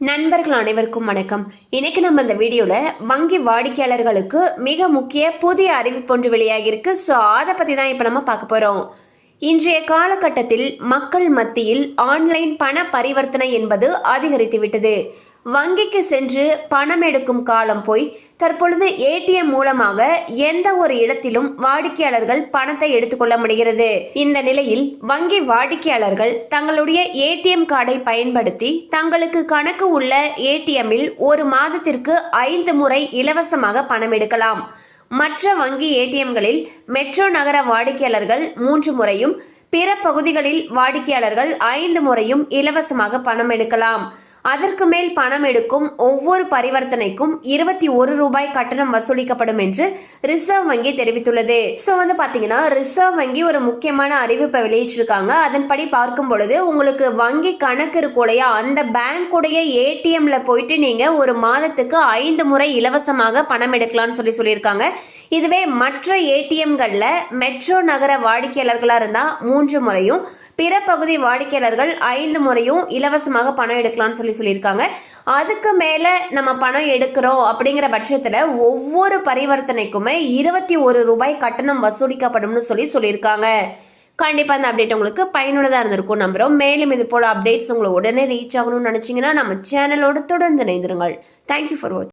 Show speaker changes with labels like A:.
A: நண்பர்கள் அனைவருக்கும் வணக்கம். இன்னைக்கு நம்ம இந்த வீடியோல வங்கி வாடிக்கையாளர்களுக்கு மிக முக்கிய புதிய அறிவிப்பு ஒன்று வெளியாகிருக்கு. ஸோ அதை பத்தி தான் இப்ப நம்ம பார்க்க போறோம். இன்றைய காலகட்டத்தில் மக்கள் மத்தியில் ஆன்லைன் பண பரிவர்த்தனை என்பது அதிகரித்து விட்டது. வங்கிக்கு சென்று பணம் எடுக்கும் காலம் போய் தற்பொழுது ஏடிஎம் மூலமாக எந்த ஒரு இடத்திலும் வாடிக்கையாளர்கள் பணத்தை எடுத்துக்கொள்ள முடிகிறது. இந்த நிலையில் வங்கி வாடிக்கையாளர்கள் தங்களுடைய ஏடிஎம் கார்டை பயன்படுத்தி தங்களுக்கு கணக்கு உள்ள ஏடிஎம்மில் ஒரு மாதத்திற்கு 5 முறை இலவசமாக பணம் எடுக்கலாம். மற்ற வங்கி ஏடிஎம்களில் மெட்ரோ நகர வாடிக்கையாளர்கள் 3 முறையும், பிற பகுதிகளில் வாடிக்கையாளர்கள் 5 முறையும் இலவசமாக பணம் எடுக்கலாம். அதற்கு மேல் பணம் எடுக்கும் ஒவ்வொரு பரிவர்த்தனைக்கும் 21 ரூபாய் கட்டணம் வசூலிக்கப்படும் என்று ரிசர்வ் வங்கி தெரிவித்துள்ளது. சோ பாத்தீங்கன்னா ரிசர்வ் வங்கி ஒரு முக்கியமான அறிவிப்பை வெளியிட்டிருக்காங்க. அதன்படி பார்க்கும் பொழுது உங்களுக்கு வங்கி கணக்கு இருக்குல்லையா, அந்த பேங்குடைய ஏடிஎம்ல போயிட்டு நீங்க ஒரு மாதத்துக்கு 5 முறை இலவசமாக பணம் எடுக்கலாம்னு சொல்லியிருக்காங்க. இதுவே மற்ற ஏடிஎம்கள்ல மெட்ரோ நகர வாடிக்கையாளர்களா இருந்தா 3 முறையும், பிற பகுதி வாடிக்கையாளர்கள் 5 முறையும் இலவசமாக பணம் எடுக்கலாம்னு சொல்லியிருக்காங்க. அதுக்கு மேல நம்ம பணம் எடுக்கிறோம் அப்படிங்கிற பட்சத்துல ஒவ்வொரு பரிவர்த்தனைக்குமே 21 ரூபாய் கட்டணம் வசூலிக்கப்படும் சொல்லியிருக்காங்க. கண்டிப்பா அந்த அப்டேட் உங்களுக்கு பயனுள்ளதா இருந்திருக்கும் நம்புறோம். மேலும் இது போல அப்டேட்ஸ் உங்களுக்கு உடனே ரீச் ஆகணும்னு நினைச்சீங்கன்னா நம்ம சேனலோட தொடர்ந்து இணைந்திருங்கள். தேங்க்யூ ஃபார் வாட்சிங்.